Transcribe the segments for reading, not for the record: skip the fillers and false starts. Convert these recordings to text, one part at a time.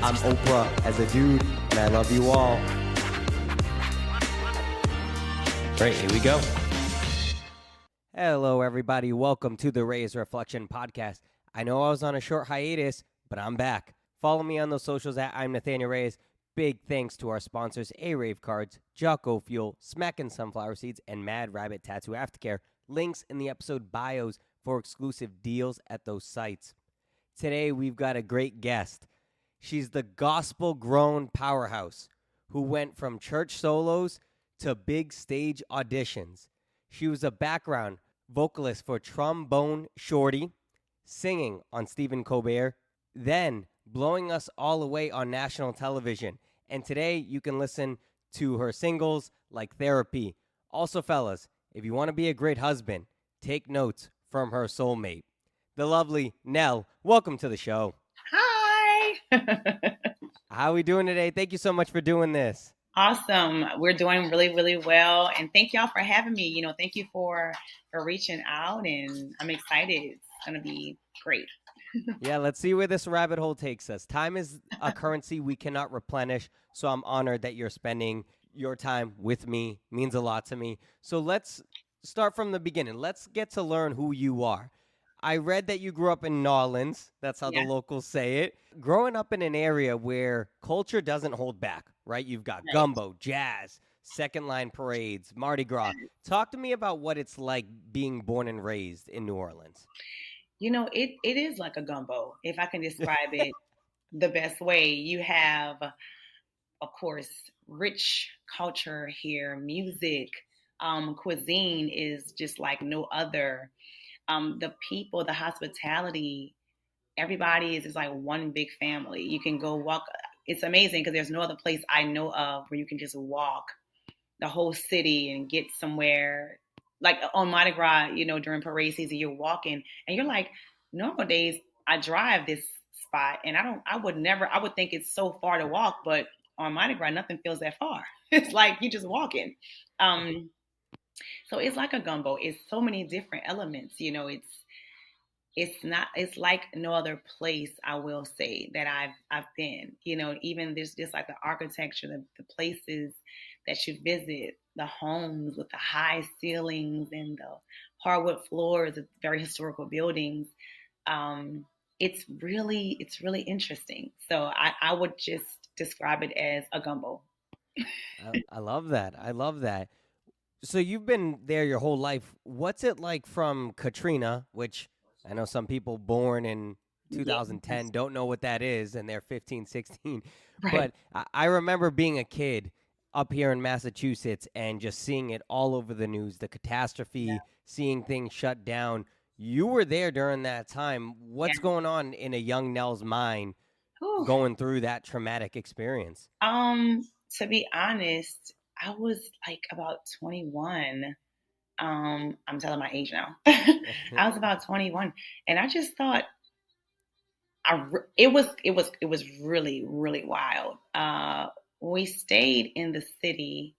I'm Oprah as a dude, and I love you all. All right, here we go. Hello, everybody. Welcome to the Reyes Reflection podcast. I know I was on a short hiatus, but I'm back. Follow me on those socials at I'm Nathanael Reyes. Big thanks to our sponsors, ARAVE Cards, Jocko Fuel, SMACKIN Sunflower Seeds, and Mad Rabbit Tattoo Aftercare. Links in the episode bios for exclusive deals at those sites. Today, we've got a great guest. She's the gospel-grown powerhouse who went from church solos to big stage auditions. She was a background vocalist for Trombone Shorty, singing on Stephen Colbert, then blowing us all away on national television. And today you can listen to her singles like Therapy. Also, fellas, if you want to be a great husband, take notes from her soulmate. The lovely NELL, welcome to the show. Hi. How are we doing today? Thank you so much for doing this. Awesome. We're doing really, really well. And thank y'all for having me. Thank you for reaching out, and I'm excited. It's going to be great. Yeah, let's see where this rabbit hole takes us. Time is a currency we cannot replenish, so I'm honored that you're spending your time with me. It means a lot to me. So let's start from the beginning. Let's get to learn who you are. I read that you grew up in New Orleans. That's how the locals say it. Growing up in an area where culture doesn't hold back, right? You've got gumbo, jazz, second line parades, Mardi Gras. Talk to me about what it's like being born and raised in New Orleans. It is like a gumbo, if I can describe it the best way. You have, of course, rich culture here, music, cuisine is just like no other. The people, the hospitality, everybody is just like one big family. You can go walk. It's amazing because there's no other place I know of where you can just walk the whole city and get somewhere. Like on Mardi Gras, during parade season, you're walking and you're like, normal days I drive this spot and I would think it's so far to walk, but on Mardi Gras, nothing feels that far. It's like you're just walking. So it's like a gumbo. It's so many different elements. It's like no other place, I will say, that I've been. Even there's just like the architecture, the places that you visit, the homes with the high ceilings and the hardwood floors of very historical buildings. It's really interesting. So I would just describe it as a gumbo. I love that. I love that. So you've been there your whole life. What's it like from Katrina, which I know some people born in 2010 don't know what that is, and they're 15, 16. Right. But I remember being a kid up here in Massachusetts and just seeing it all over the news, the catastrophe, seeing things shut down. You were there during that time. What's going on in a young Nell's mind going through that traumatic experience? To be honest, I was like about 21. I'm telling my age now. I was about 21, and I just thought it was really, really wild. We stayed in the city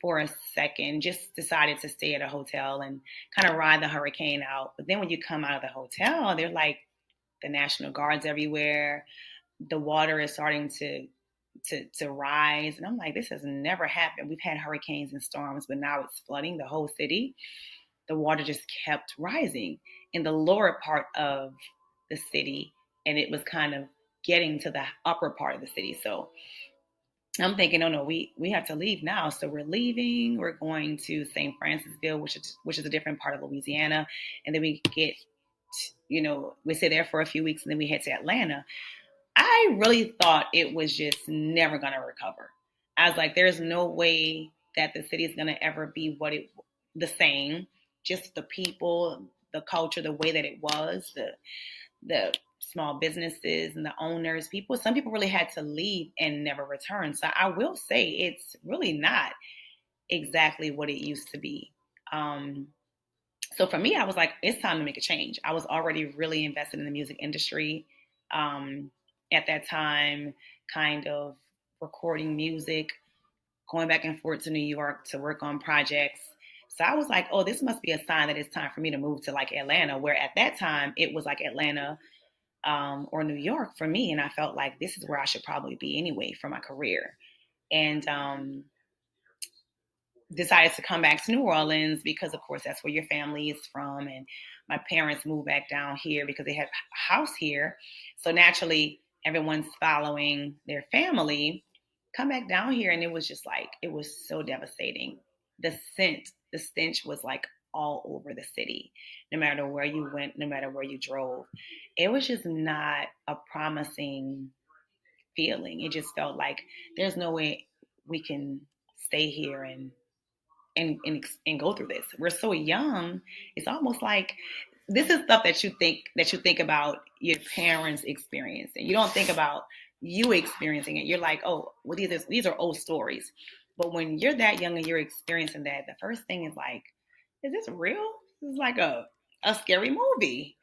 for a second, just decided to stay at a hotel and kind of ride the hurricane out. But then when you come out of the hotel, they're like the National Guards everywhere. The water is starting to rise. And I'm like, this has never happened. We've had hurricanes and storms, but now it's flooding the whole city. The water just kept rising in the lower part of the city, and it was kind of getting to the upper part of the city. So I'm thinking, oh no, we have to leave now. So we're leaving. We're going to St. Francisville, which is a different part of Louisiana. And then we get, we stay there for a few weeks, and then we head to Atlanta. I really thought it was just never going to recover. I was like, there's no way that the city is going to ever be the same. Just the people, the culture, the way that it was, the small businesses and the owners, some people really had to leave and never return. So I will say it's really not exactly what it used to be. So for me, I was like, it's time to make a change. I was already really invested in the music industry. At that time, kind of recording music, going back and forth to New York to work on projects. So I was like, oh, this must be a sign that it's time for me to move to like Atlanta, where at that time it was like Atlanta, or New York for me. And I felt like this is where I should probably be anyway for my career. And decided to come back to New Orleans because, of course, that's where your family is from. And my parents moved back down here because they had a house here. So naturally, everyone's following their family. Come back down here, and it was just like, it was so devastating. The stench was like all over the city. No matter where you went, no matter where you drove, it was just not a promising feeling. It just felt like there's no way we can stay here and go through this. We're so young. It's almost like this is stuff that you think about your parents experiencing. You don't think about you experiencing it. You're like, oh, well, these are old stories. But when you're that young and you're experiencing that, the first thing is like, is this real? This is like a scary movie.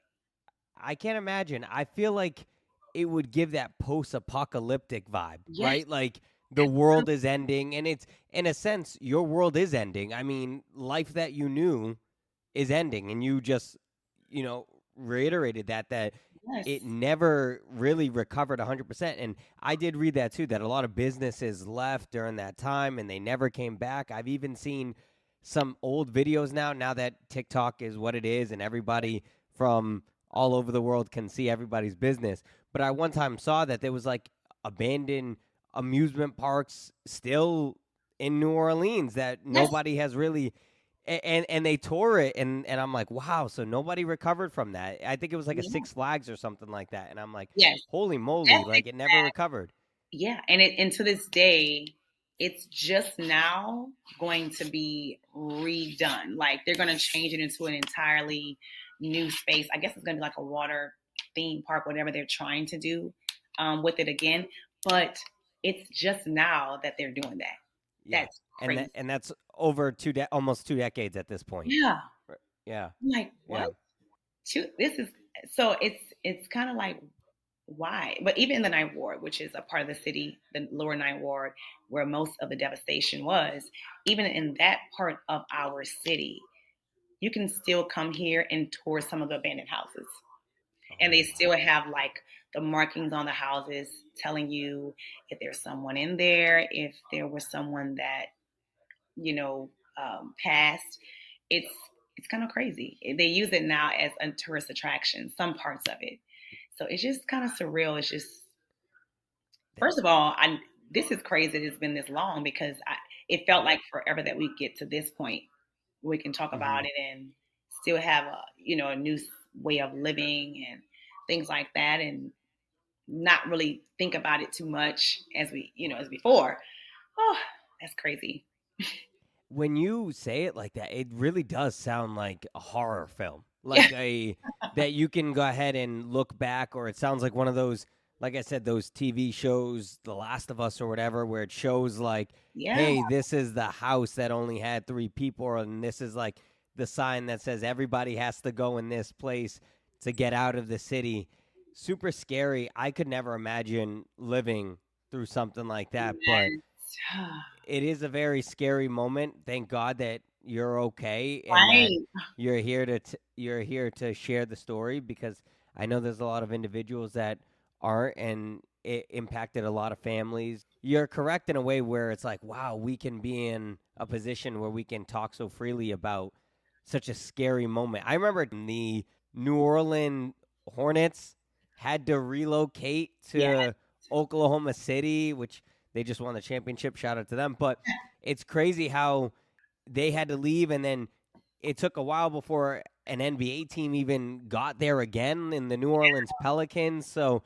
I can't imagine. I feel like it would give that post-apocalyptic vibe, Yes. right? Like the world is ending, and it's, in a sense, your world is ending. I mean, life that you knew is ending, and you just, reiterated that Yes. it never really recovered 100%. And I did read that too, that a lot of businesses left during that time and they never came back. I've even seen some old videos now that TikTok is what it is and everybody from all over the world can see everybody's business. But I one time saw that there was like abandoned amusement parks still in New Orleans that Yes. nobody has really, and they tore it, and I'm like, wow, so nobody recovered from that. I think it was like a Yeah. Six Flags or something like that, and I'm like, Yes. holy moly, That's like it never recovered. Yeah, and to this day, it's just now going to be redone. Like they're going to change it into an entirely new space. I guess it's going to be like a water theme park, whatever they're trying to do with it again. But it's just now that they're doing that. Yeah, That's crazy. and that's over almost 2 decades at this point. Yeah, Yeah, I'm like yeah. what? This is so. It's kind of like why? But even in the Ninth Ward, which is a part of the city, the lower Ninth Ward, where most of the devastation was, even in that part of our city, you can still come here and tour some of the abandoned houses. And they still have like the markings on the houses telling you if there's someone in there, if there was someone that, passed. It's it's kind of crazy. They use it now as a tourist attraction, some parts of it. So it's just kind of surreal. It's just, first of all, this is crazy that it's been this long because it felt like forever that we get to this point where we can talk about it and still have a new way of living and things like that, and not really think about it too much as as before. Oh, that's crazy. When you say it like that, it really does sound like a horror film, like that you can go ahead and look back, or it sounds like one of those, like I said, those TV shows, The Last of Us or whatever, where it shows like, Yeah. hey, this is the house that only had 3 people, and this is like the sign that says everybody has to go in this place to get out of the city. Super scary. I could never imagine living through something like that, but it is a very scary moment. Thank God that you're okay and that Right. you're here to share the story, because I know there's a lot of individuals that aren't, and it impacted a lot of families. You're correct in a way where it's like, wow, we can be in a position where we can talk so freely about such a scary moment. I remember the New Orleans Hornets had to relocate Yeah. to Oklahoma City, which they just won the championship. Shout out to them. But it's crazy how they had to leave, and then it took a while before an NBA team even got there again in the New Orleans Pelicans. So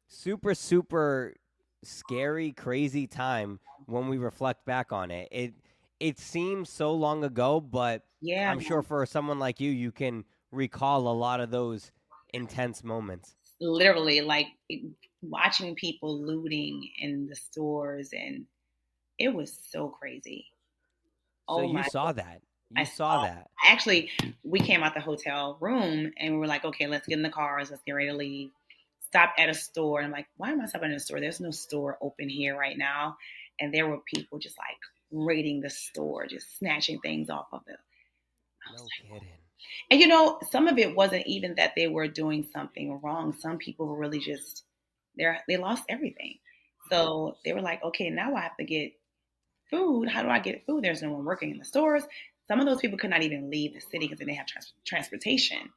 super, super scary, crazy time when we reflect back on it. It seems so long ago, but Yeah. I'm sure for someone like you can recall a lot of those intense moments. Literally, like watching people looting in the stores, and it was so crazy. So Oh you my! saw that. I You saw saw. that. Actually, we came out the hotel room and we were like, okay, let's get in the cars. Let's get ready to leave. Stopped at a store. And I'm like, why am I stopping at a store? There's no store open here right now. And there were people just like raiding the store, just snatching things off of it. I was No like, kidding. And you know, some of it wasn't even that they were doing something wrong. Some people were really just they lost everything. So they were like, okay, now I have to get food. How do I get food? There's no one working in the stores. Some of those people could not even leave the city because they didn't have transportation.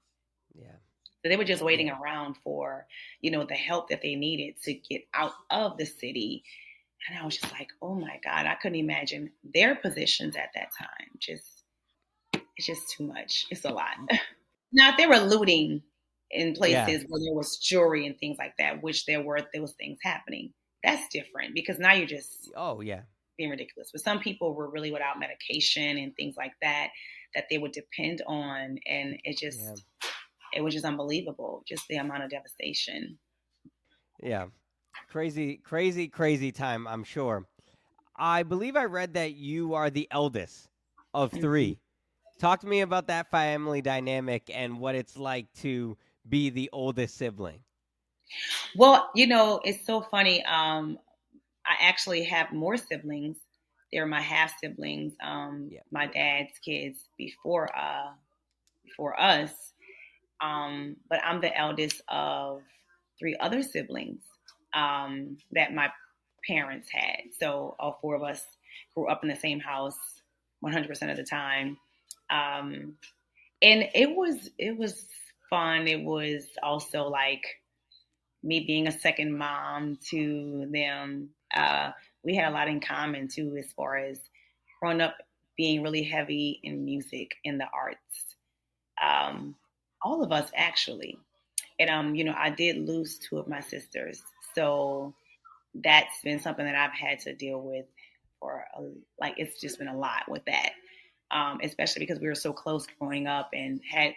Yeah. So they were just waiting Yeah. around for, you know, the help that they needed to get out of the city. And I was just like, oh my God, I couldn't imagine their positions at that time. It's just too much. It's a lot. Now, if they were looting in Yeah. places where there was jewelry and things like that, which there were those things happening, that's different because now you're just Oh, yeah. being ridiculous. But some people were really without medication and things like that that they would depend on, and Yeah. it was just unbelievable, just the amount of devastation. Yeah. Crazy, crazy, crazy time, I'm sure. I believe I read that you are the eldest of Mhm. three. Talk to me about that family dynamic and what it's like to be the oldest sibling. Well, you know, it's so funny. I actually have more siblings. They're my half siblings, Yeah. my dad's kids before us. But I'm the eldest of three other siblings that my parents had. So all four of us grew up in the same house 100% of the time. Um, and it was fun. It was also like me being a second mom to them. We had a lot in common too, as far as growing up being really heavy in music, in the arts. Um, all of us actually. And you know, I did lose two of my sisters, so that's been something that I've had to deal with like it's just been a lot with that. Especially because we were so close growing up and had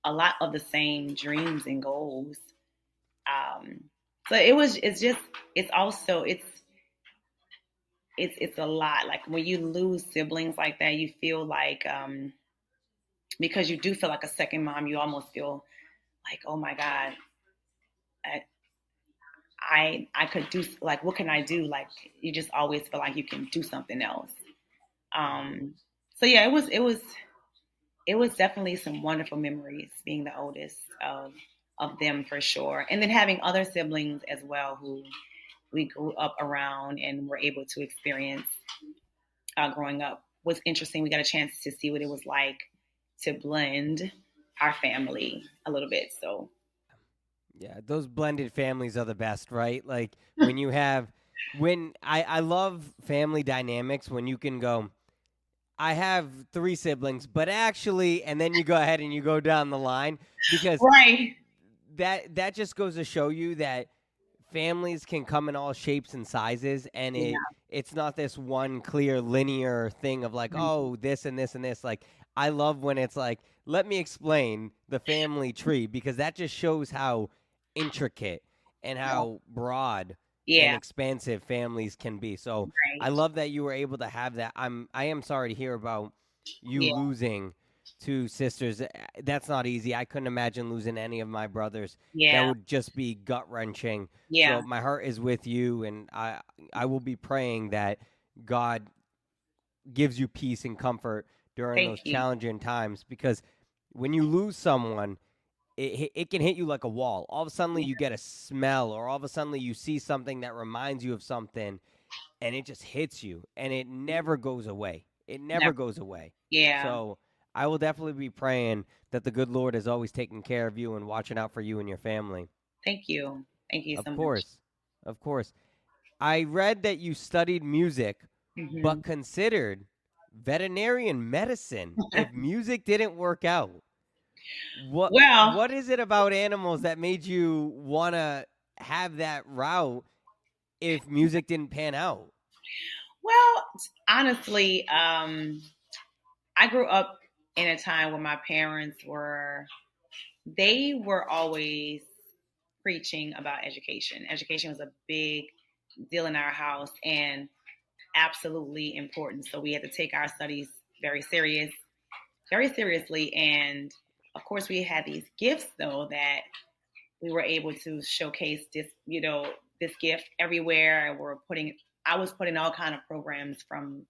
a lot of the same dreams and goals. Um, so it's also it's a lot. Like when you lose siblings like that, you feel like because you do feel like a second mom, you almost feel like, oh my God, I, I could do, like, what can I do? Like you just always feel like you can do something else. Um, so yeah, it was definitely some wonderful memories being the oldest of them for sure, and then having other siblings as well who we grew up around and were able to experience growing up was interesting. We got a chance to see what it was like to blend our family a little bit. So Yeah, those blended families are the best, right? Like when you have when I love family dynamics when you can go, I have three siblings, but actually, and then you go ahead and you go down the line because right, that just goes to show you that families can come in all shapes and sizes, and yeah, it's not this one clear linear thing of like, oh, this and this and this. Like I love when it's like, let me explain the family tree because that just shows how intricate and how broad and yeah, expansive families can be. So I right, love that you were able to have that. I am sorry to hear about you yeah, losing two sisters. That's not easy. I couldn't imagine losing any of my brothers. That yeah, would just be gut wrenching. So yeah. my heart is with you, and I will be praying that God gives you peace and comfort during Thank those you. challenging times because when you lose someone, it can hit you like a wall. All of a sudden, Yeah, you get a smell, or all of a sudden, you see something that reminds you of something, and it just hits you, and it never goes away. It never never. goes away. Yeah. So I will definitely be praying that the good Lord is always taking care of you and watching out for you and your family. Thank you. Thank you Of so much. course. Of course. I read that you studied music, Hmm. but considered veterinarian medicine if music didn't work out. Well, What is it about animals that made you want to have that route if music didn't pan out? well, honestly, I grew up in a time when my parents they were always preaching about education. Education was a big deal in our house and absolutely important. So we had to take our studies very very seriously. And of course, we had these gifts though that we were able to showcase this, this gift everywhere. And I was putting all kind of programs from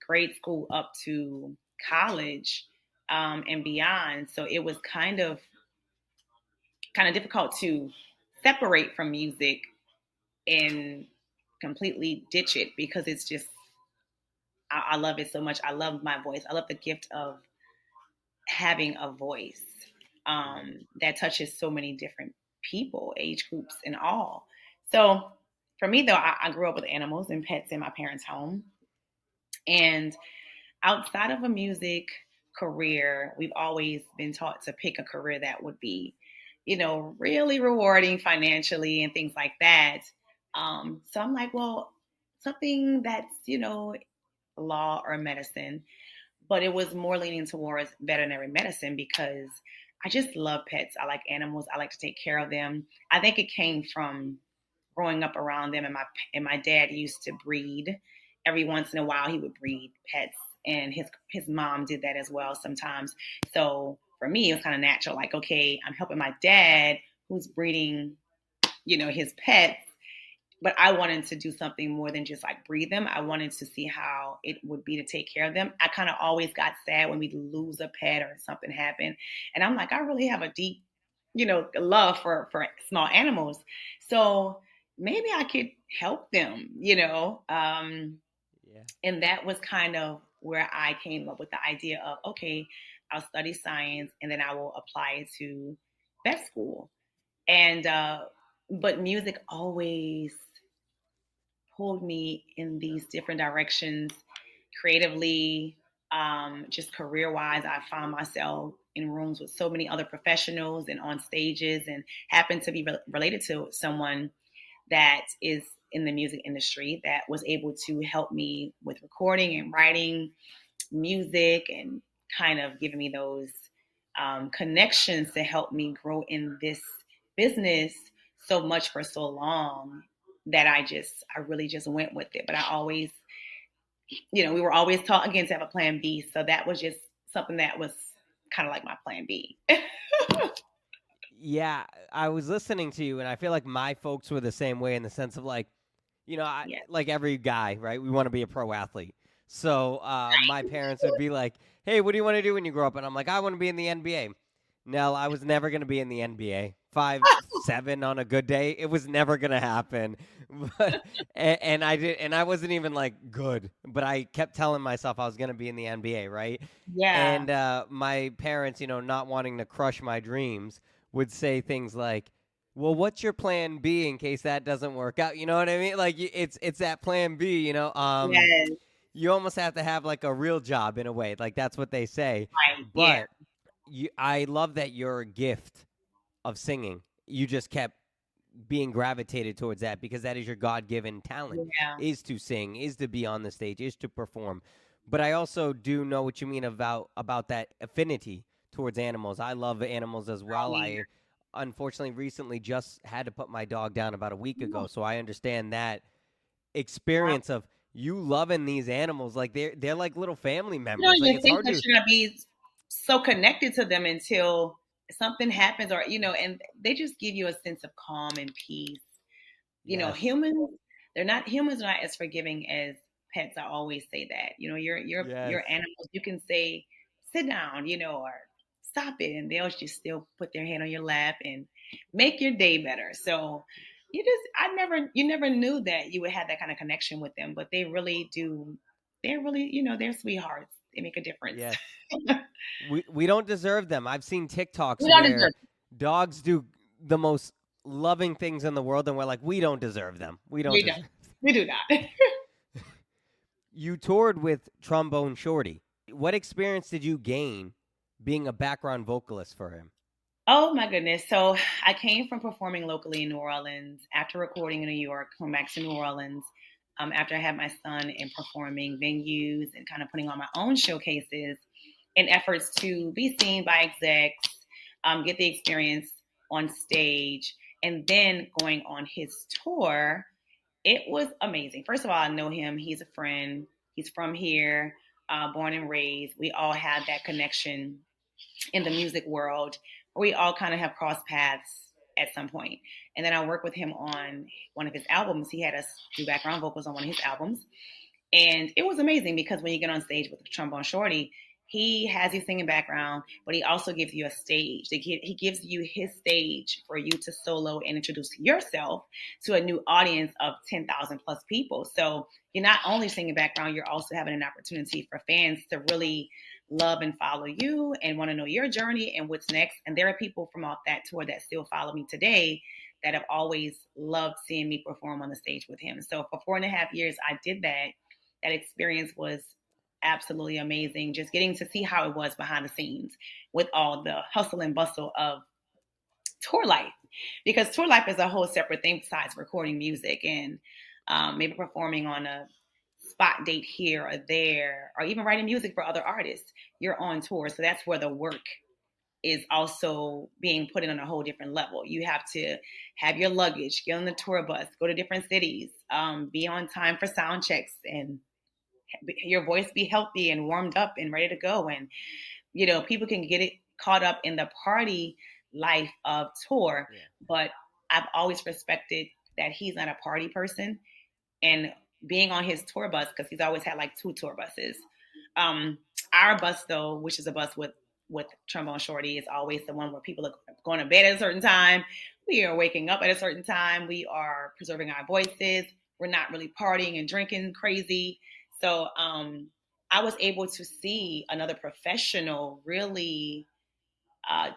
grade school up to college and beyond. So it was kind of difficult to separate from music and completely ditch it, because it's just I love it so much. I love my voice. I love the gift of having a voice that touches so many different people, age groups, and all. So for me, though, I grew up with animals and pets in my parents' home. And outside of a music career, we've always been taught to pick a career that would be, really rewarding financially and things like that. So I'm like, well, something that's, law or medicine, but it was more leaning towards veterinary medicine because I just love pets. I like animals. I like to take care of them. I think it came from growing up around them, and my dad used to breed. Every once in a while, he would breed pets, and his mom did that as well sometimes. So for me, it was kind of natural. Like, okay, I'm helping my dad who's breeding, his pets, but I wanted to do something more than just like breed them. I wanted to see how it would be to take care of them. I kind of always got sad when we lose a pet or something happened. And I'm like, I really have a deep, love for small animals. So maybe I could help them, Yeah. And that was kind of where I came up with the idea of, okay, I'll study science and then I will apply it to vet school. And, but music always pulled me in these different directions creatively, just career wise. I found myself in rooms with so many other professionals and on stages, and happened to be related to someone that is in the music industry that was able to help me with recording and writing music, and kind of giving me those connections to help me grow in this business so much for so long, that I really just went with it. But I always, we were always taught again to have a plan B. So that was just something that was kind of like my plan B. Yeah, I was listening to you, and I feel like my folks were the same way in the sense of like, Yeah. like every guy, right? We want to be a pro athlete. So my parents would be like, "Hey, what do you want to do when you grow up?" And I'm like, "I want to be in the NBA." No, I was never going to be in the NBA. 5'7" on a good day, it was never going to happen. But and I did, and I wasn't even like good, but I kept telling myself I was going to be in the NBA, right? Yeah. And my parents, not wanting to crush my dreams, would say things like, "Well, what's your plan B in case that doesn't work out?" You know what I mean? Like it's that plan B. Yes. You almost have to have like a real job in a way. Like that's what they say. Right. Yeah. But I love that your gift of singing, you just kept being gravitated towards that because that is your God-given talent, Yeah. is to sing, is to be on the stage, is to perform. But I also do know what you mean about that affinity towards animals. I love animals as Oh, well. I unfortunately recently just had to put my dog down about a week ago, so I understand that yeah. experience of you loving these animals. Like they're like little family You don't members. Like even it's think hard that to. you're gonna be so connected to them until something happens, or and they just give you a sense of calm and peace. Yes. Humans, humans are not as forgiving as pets. I always say that. Your Yes. animals, you can say, sit down, or stop it, and they'll just still put their hand on your lap and make your day better. So you never knew that you would have that kind of connection with them, but they really do. They're really, they're sweethearts. They make a difference. Yes. We don't deserve them. I've seen TikToks We don't where deserve. dogs do the most loving things in the world, and we're like, we don't deserve them. We don't We don't. deserve. We do not. You toured with Trombone Shorty. What experience did you gain being a background vocalist for him? Oh my goodness. So I came from performing locally in New Orleans after recording in New York, come back to New Orleans after I had my son, and performing venues and kind of putting on my own showcases in efforts to be seen by execs, get the experience on stage, and then going on his tour. It was amazing. First of all, I know him. He's a friend. He's from here, born and raised. We all had that connection in the music world. We all kind of have crossed paths at some point. And then I worked with him on one of his albums. He had us do background vocals on one of his albums. And it was amazing because when you get on stage with the Trombone Shorty, he has his singing background, but he also gives you a stage. He gives you his stage for you to solo and introduce yourself to a new audience of 10,000 plus people. So you're not only singing background, you're also having an opportunity for fans to really love and follow you and want to know your journey and what's next. And there are people from off that tour that still follow me today that have always loved seeing me perform on the stage with him. So for 4.5 years, I did that. That experience was absolutely amazing. Just getting to see how it was behind the scenes with all the hustle and bustle of tour life, because tour life is a whole separate thing besides recording music and maybe performing on a spot date here or there, or even writing music for other artists. You're on tour. So that's where the work is also being put in on a whole different level. You have to have your luggage, get on the tour bus, go to different cities, be on time for sound checks, and your voice be healthy and warmed up and ready to go. And, people can get it caught up in the party life of tour, but I've always respected that he's not a party person. And being on his tour bus, because he's always had like 2 tour buses. Our bus, though, which is a bus with Trombone Shorty, is always the one where people are going to bed at a certain time. We are waking up at a certain time. We are preserving our voices. We're not really partying and drinking crazy. So I was able to see another professional really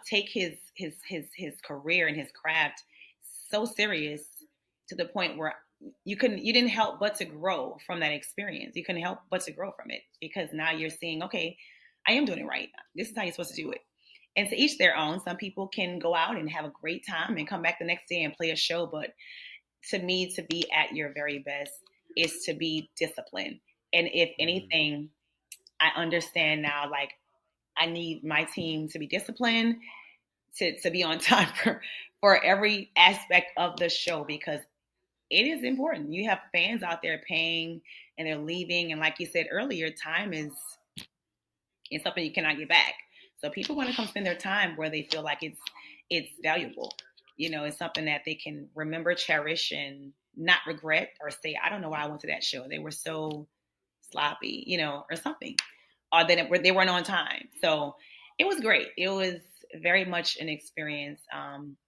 take his career and his craft so serious, to the point where you didn't help but to grow from that experience. You couldn't help but to grow from it, because now you're seeing, okay, I am doing it right. This is how you're supposed to do it. And to each their own. Some people can go out and have a great time and come back the next day and play a show. But to me, to be at your very best is to be disciplined. And if anything, I understand now, like, I need my team to be disciplined, to be on time for every aspect of the show, because it is important. You have fans out there paying and they're leaving. And like you said earlier, time is something you cannot get back. So people want to come spend their time where they feel like it's valuable. It's something that they can remember, cherish, and not regret, or say, I don't know why I went to that show. They were so sloppy, or something. Or they weren't on time. So it was great. It was very much an experience.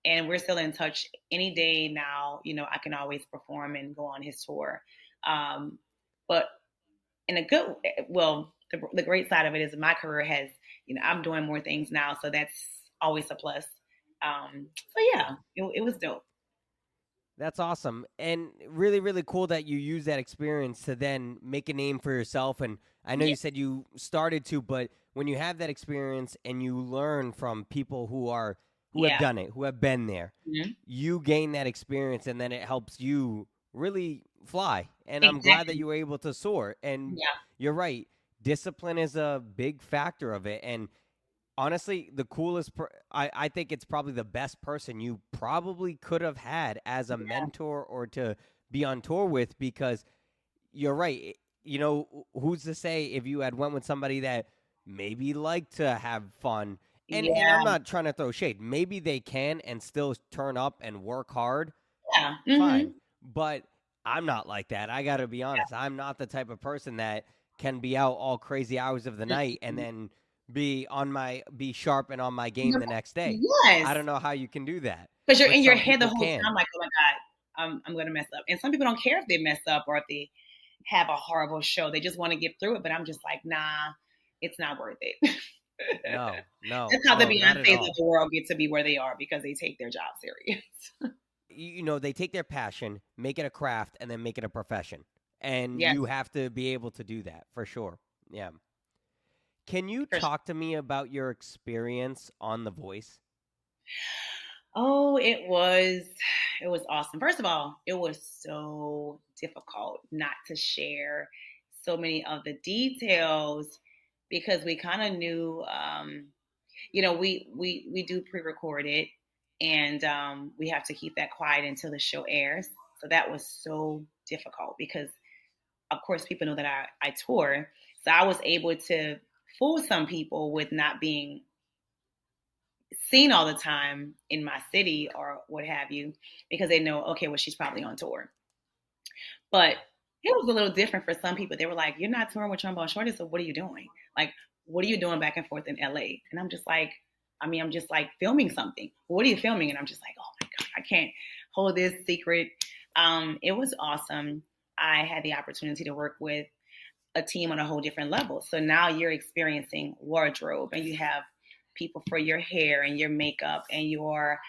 And we're still in touch any day now. I can always perform and go on his tour. But in a good, the great side of it is my career has, I'm doing more things now. So that's always a plus. So yeah, it was dope. That's awesome. And really, really cool that you use that experience to then make a name for yourself. And I know you said you started to, but when you have that experience and you learn from people who have done it, who have been there, you gain that experience, and then it helps you really fly. And I'm glad that you were able to soar. And you're right. Discipline is a big factor of it. And honestly, the coolest, I think it's probably the best person you probably could have had as a mentor or to be on tour with, because you're right. Who's to say if you had went with somebody that maybe liked to have fun, and I'm not trying to throw shade. Maybe they can and still turn up and work hard. Yeah. Fine. But I'm not like that. I got to be honest. I'm not the type of person that can be out all crazy hours of the night and then be sharp and on my game the next day. Yes. I don't know how you can do that. Because you're in your head the whole time, like, oh my God, I'm going to mess up. And some people don't care if they mess up or if they have a horrible show. They just want to get through it. But I'm just like, nah, it's not worth it. No. That's how the Beyoncés of the world get to be where they are, because they take their job serious. They take their passion, make it a craft, and then make it a profession. And you have to be able to do that for sure. Yeah. Can you talk to me about your experience on The Voice? Oh, it was awesome. First of all, it was so difficult not to share so many of the details, because we kind of knew, we do pre-record it, and we have to keep that quiet until the show airs. So that was so difficult because, of course, people know that I tour. So I was able to fool some people with not being seen all the time in my city or what have you, because they know, okay, well, she's probably on tour. But it was a little different for some people. They were like, you're not touring with Trombone Shorty, so what are you doing? Like, what are you doing back and forth in LA? And I'm just like, I'm just like filming something. What are you filming? And I'm just like, oh my God, I can't hold this secret. It was awesome. I had the opportunity to work with a team on a whole different level. So now you're experiencing wardrobe, and you have people for your hair and your makeup and your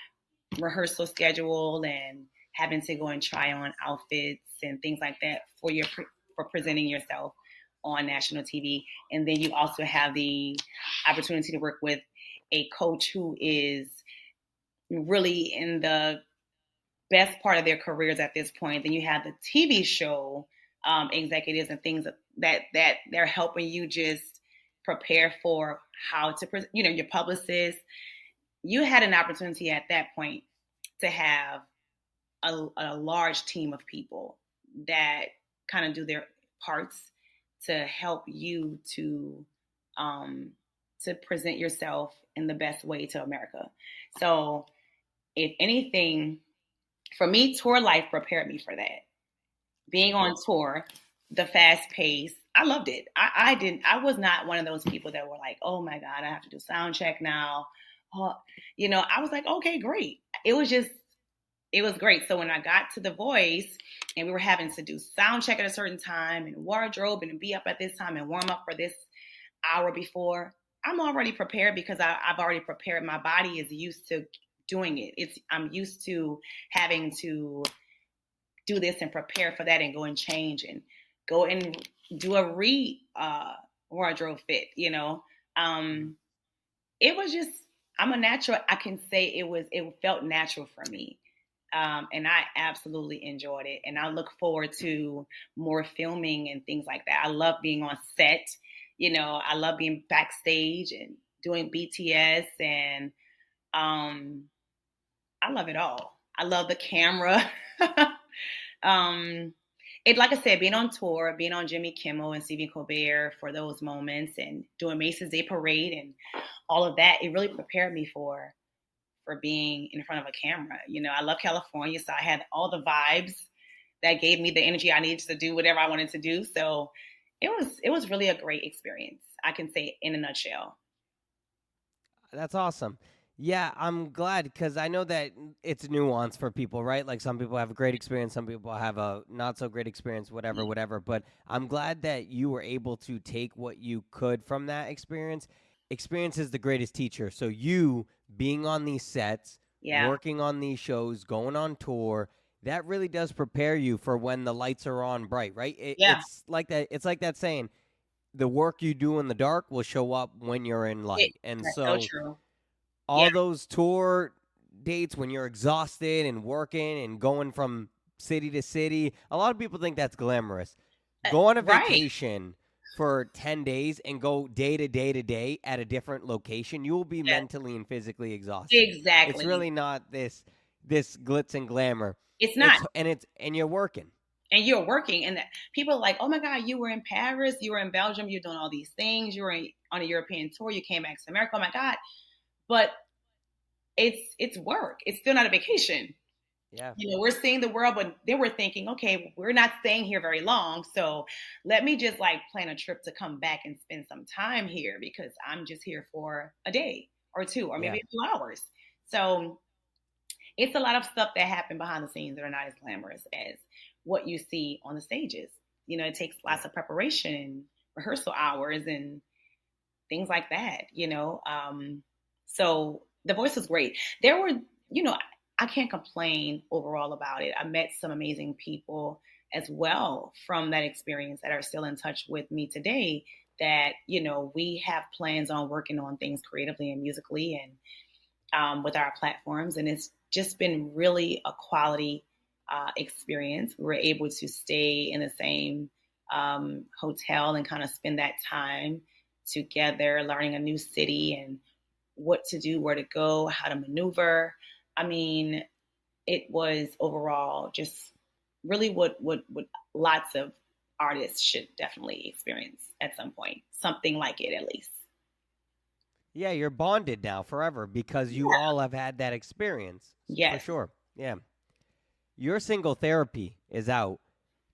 rehearsal schedule, and having to go and try on outfits and things like that for presenting yourself on national TV. And then you also have the opportunity to work with a coach who is really in the best part of their careers at this point. Then you have the TV show executives and things that they're helping you just prepare for how to, your publicist. You had an opportunity at that point to have a large team of people that kind of do their parts to help you to present yourself in the best way to America. So if anything, for me, tour life prepared me for that. Being on tour, the fast pace, I loved it. I was not one of those people that were like, oh my God, I have to do sound check now. I was like, okay, great. It was great. So when I got to The Voice and we were having to do sound check at a certain time and wardrobe and be up at this time and warm up for this hour before, I'm already prepared because I've already prepared. My body is used to doing it. I'm used to having to do this and prepare for that and go and change and go and do a wardrobe fit, It was just, I'm a natural. I can say it felt natural for me. And I absolutely enjoyed it. And I look forward to more filming and things like that. I love being on set. I love being backstage and doing BTS, and I love it all. I love the camera. Like I said, being on tour, being on Jimmy Kimmel and Stephen Colbert for those moments, and doing Macy's Day Parade and all of that, it really prepared me for being in front of a camera. I love California, so I had all the vibes that gave me the energy I needed to do whatever I wanted to do. So it was really a great experience, I can say in a nutshell. That's awesome. Yeah, I'm glad, because I know that it's nuanced for people, right? Like, some people have a great experience, some people have a not so great experience, whatever. But I'm glad that you were able to take what you could from that experience. Experience is the greatest teacher. So you being on these sets, working on these shows, going on tour, that really does prepare you for when the lights are on bright, right? It's like that. It's like that saying, the work you do in the dark will show up when you're in light. That's so true. All those tour dates when you're exhausted and working and going from city to city, a lot of people think that's glamorous. Go on a vacation for 10 days and go day to day to day at a different location. You will be mentally and physically exhausted. Exactly. It's really not this glitz and glamour. It's not. And you're working. And you're working, and people are like, oh my God, you were in Paris, you were in Belgium, you're doing all these things, you were on a European tour, you came back to America, oh my God. But it's work. It's still not a vacation. Yeah. We're seeing the world, but they were thinking, okay, we're not staying here very long, so let me just plan a trip to come back and spend some time here, because I'm just here for a day or two, or maybe a few hours. So it's a lot of stuff that happen behind the scenes that are not as glamorous as what you see on the stages. It takes lots of preparation and rehearsal hours and things like that, So The Voice was great. There were, I can't complain overall about it. I met some amazing people as well from that experience that are still in touch with me today, that, we have plans on working on things creatively and musically and with our platforms. And it's just been really a quality experience. We were able to stay in the same hotel and kind of spend that time together, learning a new city and what to do, where to go, how to maneuver. I mean, it was overall just really what lots of artists should definitely experience at some point, something like it at least. Yeah, you're bonded now forever because you all have had that experience. Yes. For sure. Yeah. Your single Therapy is out.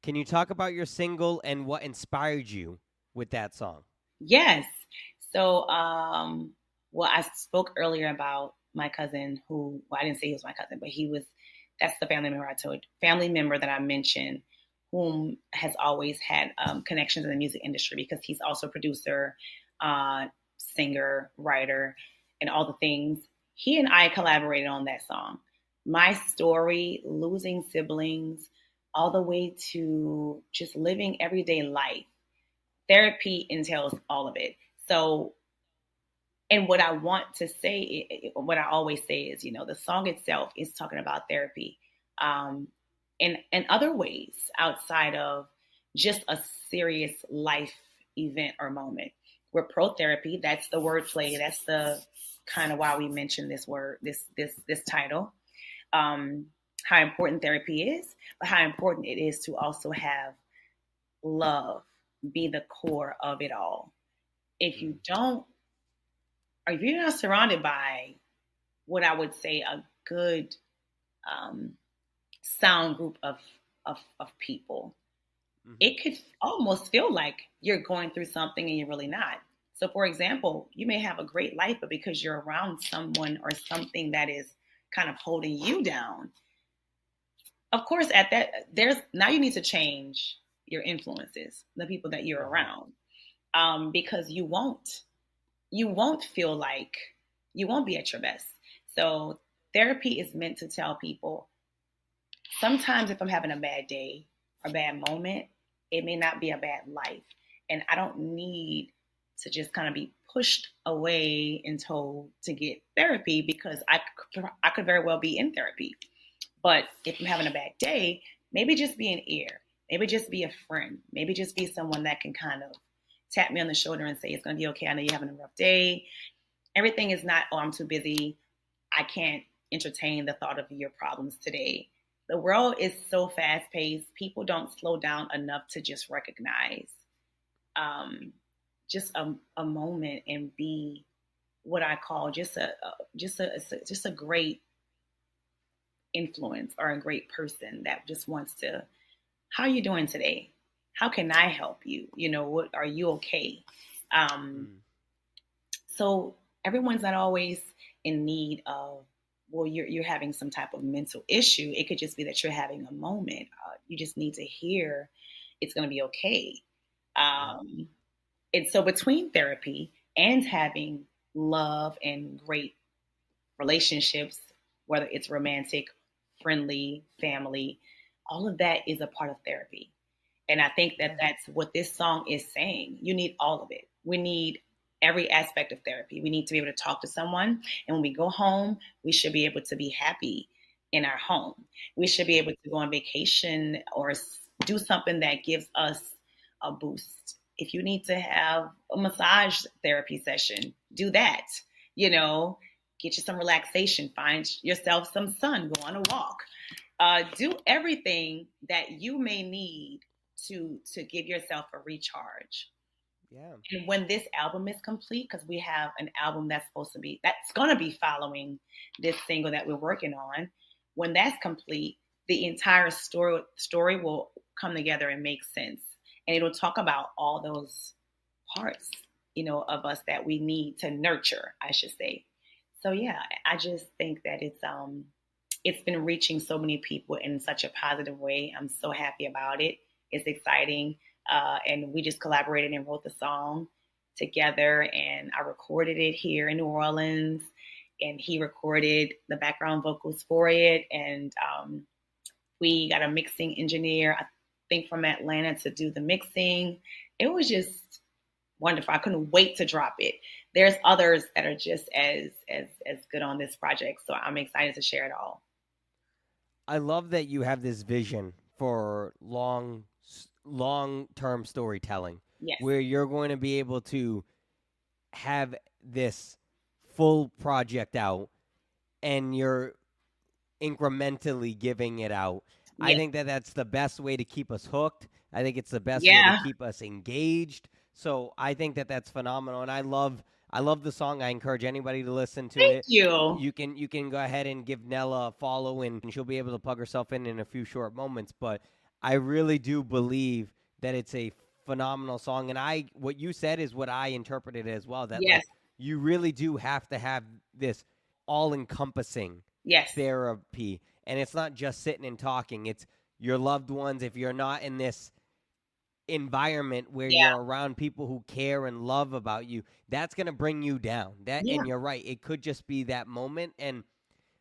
Can you talk about your single and what inspired you with that song? Yes. So, well, I spoke earlier about my cousin who, well, I didn't say he was my cousin, but that's the family member that I mentioned, whom has always had connections in the music industry because he's also a producer, uh, singer, writer, and all the things. He and I collaborated on that song. My story, losing siblings, all the way to just living everyday life. Therapy entails all of it. So, and what I want to say, what I always say is, the song itself is talking about therapy, um, in other ways outside of just a serious life event or moment. We're pro therapy. That's the wordplay. That's the kind of why we mentioned this word, this title. Um, how important therapy is, but how important it is to also have love be the core of it all. If you don't, or if you're not surrounded by what I would say a good um, sound group of people, it could almost feel like you're going through something and you're really not. So, for example, you may have a great life, but because you're around someone or something that is kind of holding you down, of course, at that, now you need to change your influences, the people that you're around, because you won't feel like you won't be at your best. So therapy is meant to tell people sometimes if I'm having a bad day or bad moment, it may not be a bad life. And I don't need to just kind of be pushed away and told to get therapy because I could very well be in therapy. But if I'm having a bad day, maybe just be an ear, maybe just be a friend, maybe just be someone that can kind of tap me on the shoulder and say, it's going to be okay. I know you're having a rough day. Everything is not, oh, I'm too busy. I can't entertain the thought of your problems today. The world is so fast paced. People don't slow down enough to just recognize just a moment and be what I call just a great influence or a great person that just wants to, how are you doing today? How can I help you? What are you okay? So everyone's not always in need of, well, you're having some type of mental issue. It could just be that you're having a moment. You just need to hear it's going to be okay. And so between therapy and having love and great relationships, whether it's romantic, friendly, family, all of that is a part of therapy. And I think that that's what this song is saying. You need all of it. We need every aspect of therapy. We need to be able to talk to someone. And when we go home, we should be able to be happy in our home. We should be able to go on vacation or do something that gives us a boost. If you need to have a massage therapy session, do that. Get you some relaxation, find yourself some sun, go on a walk. Do everything that you may need to give yourself a recharge. Yeah. And when this album is complete, because we have an album that's going to be following this single that we're working on. When that's complete, the entire story will come together and make sense. And it'll talk about all those parts, of us that we need to nurture, I should say. So yeah, I just think that it's been reaching so many people in such a positive way. I'm so happy about it. It's exciting. And we just collaborated and wrote the song together, and I recorded it here in New Orleans, and he recorded the background vocals for it. And we got a mixing engineer, I think from Atlanta, to do the mixing. It was just wonderful. I couldn't wait to drop it. There's others that are just as good on this project, so I'm excited to share it all. I love that you have this vision for long-term storytelling. Yes. Where you're going to be able to have this full project out and you're incrementally giving it out. Yes. I think that that's the best way to keep us hooked. I think it's the best way Yeah. to keep us engaged. So I think that that's phenomenal, and I love the song. I encourage anybody to listen to Thank it. you. You can go ahead and give Nella a follow, and she'll be able to plug herself in a few short moments. But I really do believe that it's a phenomenal song. And what you said is what I interpreted as well. That Yes. like you really do have to have this all-encompassing Yes. therapy, and it's not just sitting and talking. It's your loved ones. If you're not in this environment where Yeah. you're around people who care and love about you, that's gonna bring you down. And you're right. It could just be that moment. And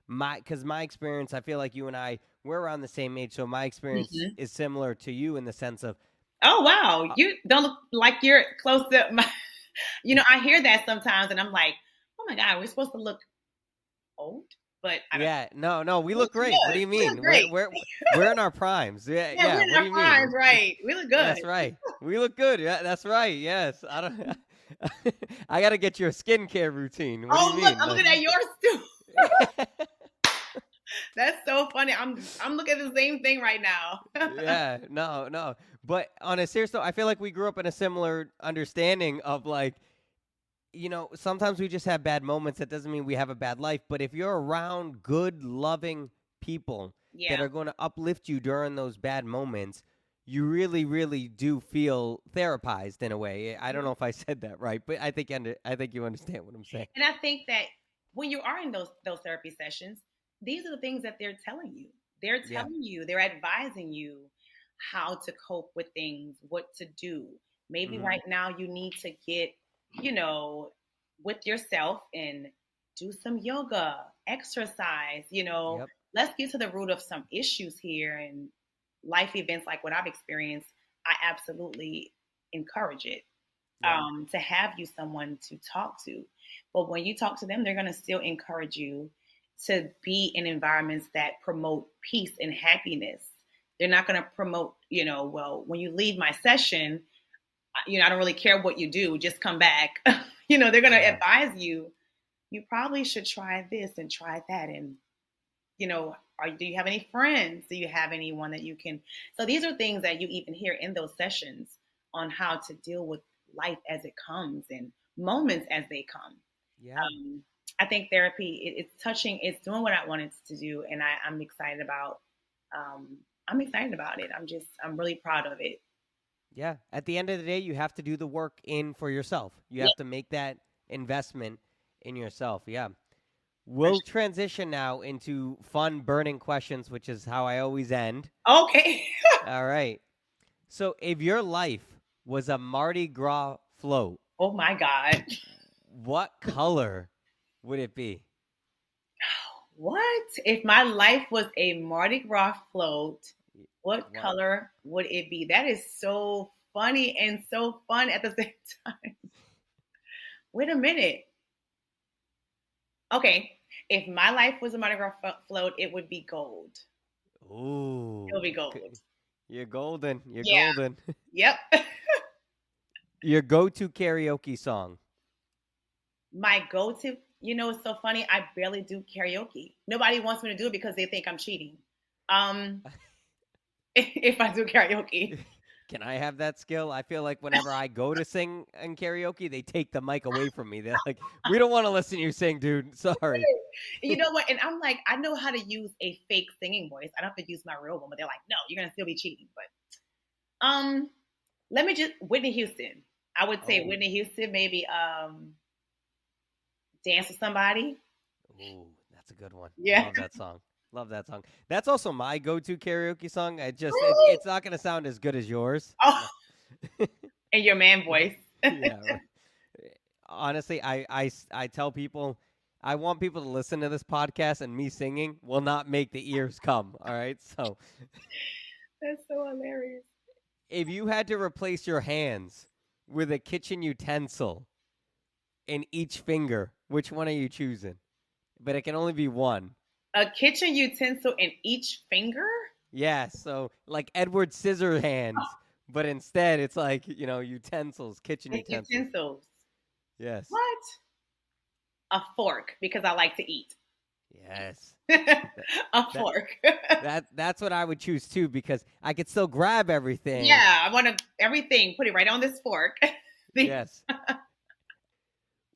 because my experience, I feel like you and we're around the same age, so my experience is similar to you in the sense of, oh wow, you don't look like you're close to my. I hear that sometimes, and I'm like, oh my God, we're supposed to look old, but I don't no, we look great. What do you mean? We're in our primes. Yeah, we're in what our do you primes, mean? right? We look good. That's right. We look good. Yeah, that's right. Yes, I don't. I gotta get your skincare routine. What do you mean? Look, I'm looking at yours too. That's so funny. I'm looking at the same thing right now. Yeah, no. But on a serious note, I feel like we grew up in a similar understanding of like, sometimes we just have bad moments. That doesn't mean we have a bad life. But if you're around good, loving people that are going to uplift you during those bad moments, you really, really do feel therapized in a way. I don't know if I said that right, but I think you understand what I'm saying. And I think that when you are in those therapy sessions, these are the things that they're telling you. They're telling you, they're advising you how to cope with things, what to do. Maybe right now you need to get, with yourself and do some yoga, exercise, let's get to the root of some issues here. And life events like what I've experienced, I absolutely encourage it. To have you someone to talk to. But when you talk to them, they're going to still encourage you to be in environments that promote peace and happiness. They're not going to promote, well, when you leave my session, I don't really care what you do, just come back. They're going to advise you, you probably should try this and try that. And, do you have any friends? Do you have anyone that you can? So these are things that you even hear in those sessions on how to deal with life as it comes and moments as they come. Yeah. I think therapy, it's doing what I want it to do. And I'm excited about, it. I'm really proud of it. Yeah. At the end of the day, you have to do the work in for yourself. You have to make that investment in yourself. Yeah. We'll transition now into fun, burning questions, which is how I always end. Okay. All right. So if your life was a Mardi Gras float. Oh, my God. What color would it be? What? If my life was a Mardi Gras float, what color would it be? That is so funny and so fun at the same time. Wait a minute. Okay. If my life was a Mardi Gras float, it would be gold. Ooh. It would be gold. You're golden. You're golden. Yep. Your go-to karaoke song. My go-to, it's so funny. I barely do karaoke. Nobody wants me to do it because they think I'm cheating. If I do karaoke. Can I have that skill? I feel like whenever I go to sing in karaoke, they take the mic away from me. They're like, we don't want to listen to you sing, dude. Sorry. You know what? And I'm like, I know how to use a fake singing voice. I don't have to use my real one, but they're like, no, you're going to still be cheating. But let me Whitney Houston. I would say Whitney Houston, maybe Dance with Somebody. Ooh, that's a good one. Yeah. Love that song. That's also my go-to karaoke song. It's not going to sound as good as yours. Oh, and your man voice. Yeah. Right. Honestly, I tell people, I want people to listen to this podcast, and me singing will not make the ears come. All right, so that's so hilarious. If you had to replace your hands with a kitchen utensil in each finger, which one are you choosing? But it can only be one. A kitchen utensil in each finger? Yeah, so like Edward Scissorhands, but instead it's like, utensils, kitchen utensils. Yes. What? A fork, because I like to eat. Yes. Fork. That's what I would choose too, because I could still grab everything. Yeah, I want everything, put it right on this fork. Yes.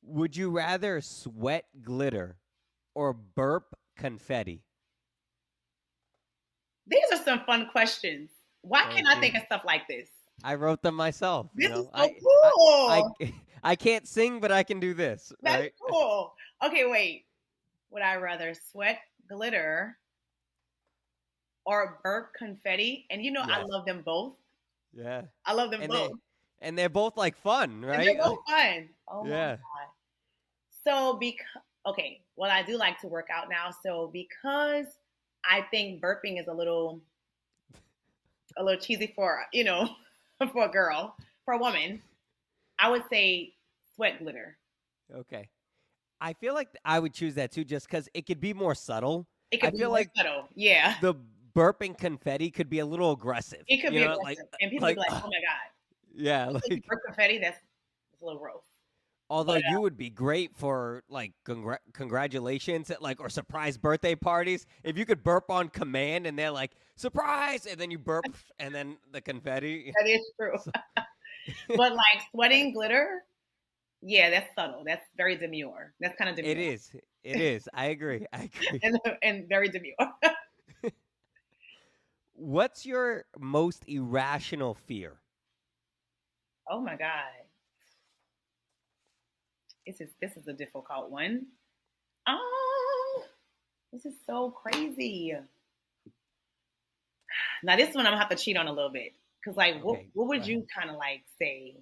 Would you rather sweat glitter or burp confetti? These are some fun questions. Why can't I think of stuff like this? I wrote them myself. This is so I cool. I can't sing, but I can do this. That's Right? cool. Okay, wait. Would I rather sweat glitter or burp confetti? And I Yes. love them both. Yeah. I love them And both. they're both like fun, And they're right? both fun. Oh my Yeah. God. So okay, well I do like to work out now. So because I think burping is a little cheesy for, for a girl, for a woman, I would say sweat glitter. Okay. I feel like I would choose that too, just because it could be more subtle. It I could be feel more like subtle. Yeah. the burping confetti could be a little aggressive. It could You be know, like aggressive. And people would like be like, oh my God. yeah, You think you like burp confetti? That's a little gross. although But you would be great for like congratulations at like or surprise birthday parties if you could burp on command and they're like surprise and then you burp and then the confetti. that is true. So- But like sweating glitter, yeah, that's subtle. That's very demure. That's kind of demure. It is. It is. I agree. I agree. And very demure. What's your most irrational fear? Oh my God. This is a difficult one. Oh, this is so crazy. Now this one I'm gonna have to cheat on a little bit. Cause like Okay, what go would ahead. you kind of like say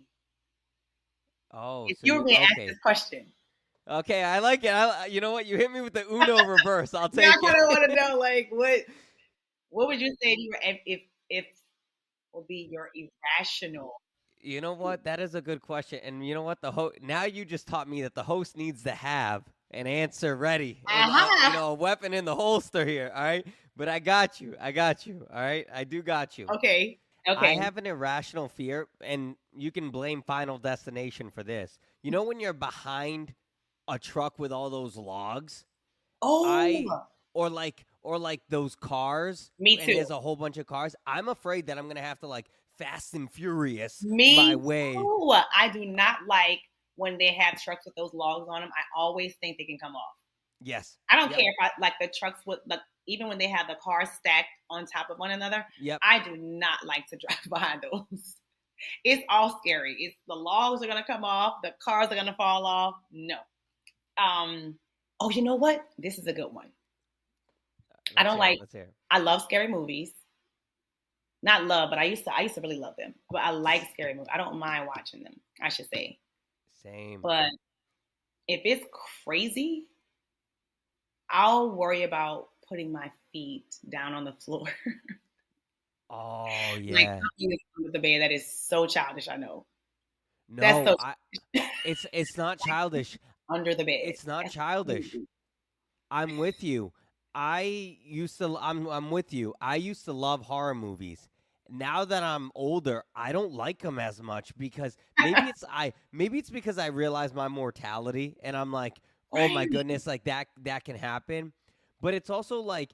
Oh, if so you were being asked okay. this question? Okay, I like it. You know what? You hit me with the Uno reverse. I'll Yeah, I take kind of want to it. know like what would you say if will be your irrational? You know what? That is a good question. And you know what? Now you just taught me that the host needs to have an answer ready and Uh-huh. a weapon in the holster here. All right, but I got you. I got you. All right, I do got you. Okay. I Okay. have an irrational fear, and you can blame Final Destination for this. You know when you're behind a truck with all those logs, I Oh, or like those cars, me and too. there's a whole bunch of cars. I'm afraid that I'm gonna have to like Fast and Furious my Me way. too. I do not like when they have trucks with those logs on them. I always think they can come off. Yes. I don't Yep. care if I like the trucks with like even when they have the cars stacked on top of one another. Yep. I do not like to drive behind those. It's all scary. It's the logs are gonna come off, the cars are gonna fall off. No. Oh, you know what? This is a good one. I don't like Let's hear it. I love scary movies. Not love, but I used to really love them. But I like scary movies. I don't mind watching them, I should say. Same. But if it's crazy, I'll worry about putting my feet down on the floor. Oh Like yeah. something is under the bed. That is so childish, I know. That's No, so it's not childish. under the bed. It's not That's childish. crazy. I'm with you. I'm with you. I used to love horror movies. Now that I'm older, I don't like them as much because maybe it's because I realize my mortality and I'm like, "Oh my Right. goodness, like that can happen." But it's also like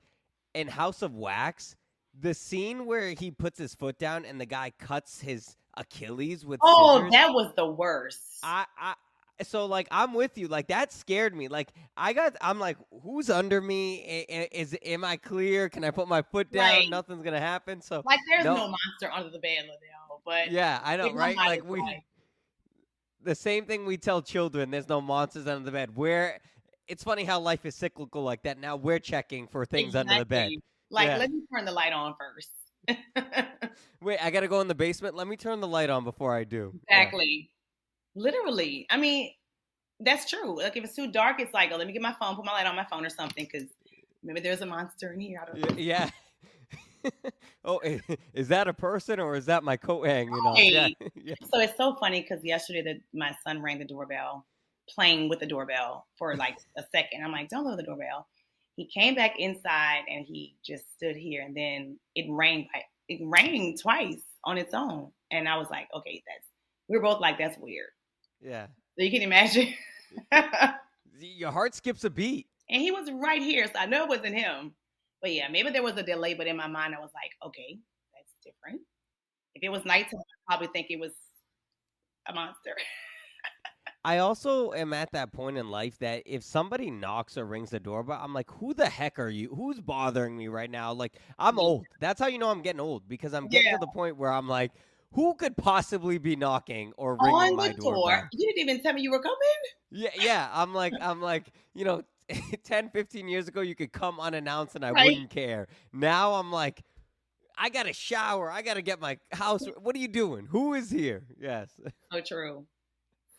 in House of Wax, the scene where he puts his foot down and the guy cuts his Achilles with Oh, scissors. that was the worst. I so like I'm with you. Like that scared me. Like I'm like, who's under me? Am I clear? Can I put my foot down? Right. Nothing's gonna happen. So Like there's no, no monster under the bed, Liddell. But yeah, I know, in my right? mind, Like it's like, the same thing we tell children. There's no monsters under the bed. It's funny how life is cyclical like that. Now we're checking for things under the bed. exactly. Like, Yeah. let me turn the light on first. Wait, I gotta go in the basement. Let me turn the light on before I do. Yeah. Exactly. Literally. I mean, that's true. Like if it's too dark, it's like, oh, let me get my phone, put my light on my phone or something, because maybe there's a monster in here. I don't know. Yeah. Oh, is that a person or is that my coat hanging off? Yeah. Right. Yeah. So it's so funny because yesterday my son rang the doorbell, playing with the doorbell for like a second. I'm like, don't lower the doorbell. He came back inside and he just stood here, and then it rang twice on its own. And I was like, okay, we were both like, that's weird. Yeah. So you can imagine. And Your heart skips a beat. he was right here, so I know it wasn't him. But yeah, maybe there was a delay, but in my mind I was like, okay, that's different. If it was nighttime, I'd probably think it was a monster. I also am at that point in life that if somebody knocks or rings the doorbell, I'm like, who the heck are you? Who's bothering me right now? Like, I'm old. That's how you know I'm getting old because I'm getting Yeah. to the point where I'm like, who could possibly be knocking or ringing On my the door. doorbell? You didn't even tell me you were coming. Yeah. I'm like, 10, 15 years ago, you could come unannounced and I Right. wouldn't care. Now I'm like, I got to shower. I got to get my house. What are you doing? Who is here? Yes. So true.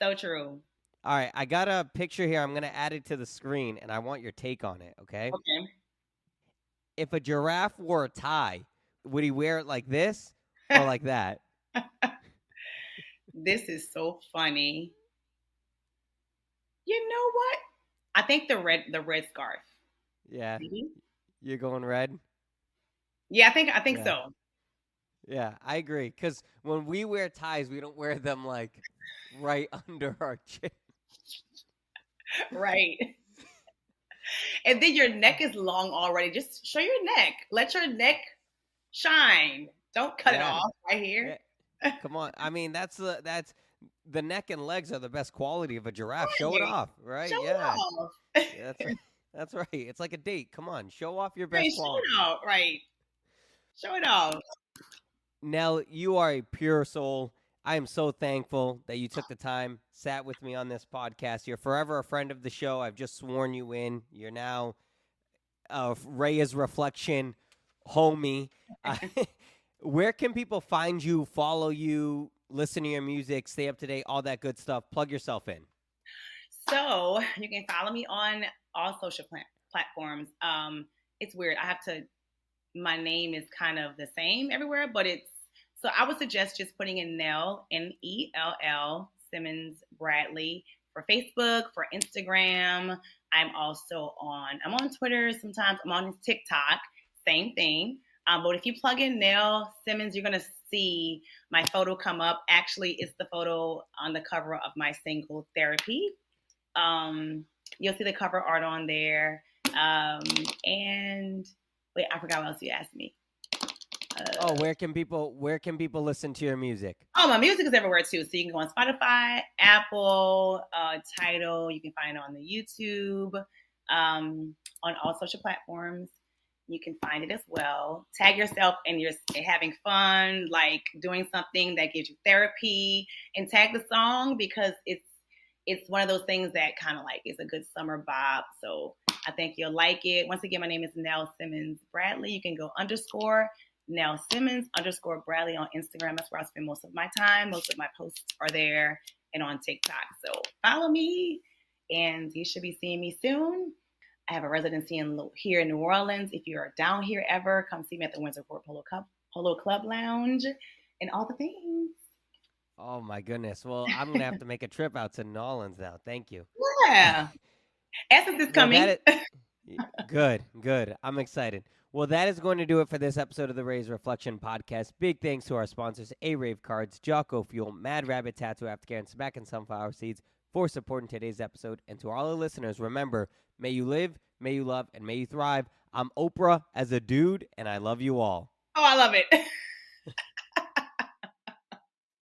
So true. All right. I got a picture here. I'm going to add it to the screen, and I want your take on it, okay? Okay. If a giraffe wore a tie, would he wear it like this or like that? This is so funny. You know what? I think the red scarf. Yeah. Maybe? You're going red? Yeah, I think Yeah. so. Yeah, I agree. Because when we wear ties, we don't wear them like right under our chin. Right. And then your neck is long already. Just show your neck. Let your neck shine. Don't cut it Yeah. off right here. Yeah. Come on. I mean, that's the neck and legs are the best quality of a giraffe. Show it Right. off, right? Show it Yeah. off. That's right. That's right. It's like a date. Come on, show off your Right, best show quality. it off. Right. Show it off. Nell, you are a pure soul. I am so thankful that you took the time, sat with me on this podcast. You're forever a friend of the show. I've just sworn you in. You're now a Reyes Reflection homie. Where can people find you, follow you, listen to your music, stay up to date, all that good stuff? Plug yourself in. So you can follow me on all social platforms. It's weird. My name is kind of the same everywhere, but so I would suggest just putting in NELL, NELL, Simmons Bradley for Facebook, for Instagram. I'm on Twitter sometimes. I'm on TikTok, same thing. But if you plug in NELL Simmons, you're going to see my photo come up. Actually, it's the photo on the cover of my single Therapy. You'll see the cover art on there. And wait, I forgot what else you asked me. Where can people listen to your music? Oh, my music is everywhere too. So you can go on Spotify, Apple, Tidal. You can find it on the YouTube, on all social platforms. You can find it as well. Tag yourself and you're having fun, like doing something that gives you therapy, and tag the song because it's one of those things that kind of like is a good summer bop. So I think you'll like it. Once again, my name is NELL Simmons Bradley. You can go _NELL Simmons _Bradley on Instagram. That's where I spend most of my time. Most of my posts are there, and on TikTok. So follow me, and you should be seeing me soon. I have a residency here in New Orleans. If you're down here ever, come see me at the Windsor Court Polo Club Lounge and all the things. Oh my goodness. Well, I'm gonna have to make a trip out to New Orleans now. Thank you. Yeah. Essence is coming. Good. I'm excited. Well, that is going to do it for this episode of the Reyes Reflection podcast. Big thanks to our sponsors, ARAVE Cards, Jocko Fuel, Mad Rabbit Tattoo Aftercare, and SMACKIN Sunflower Seeds for supporting today's episode. And to all the listeners, remember, may you live, may you love, and may you thrive. I'm Oprah as a dude, and I love you all. Oh, I love it.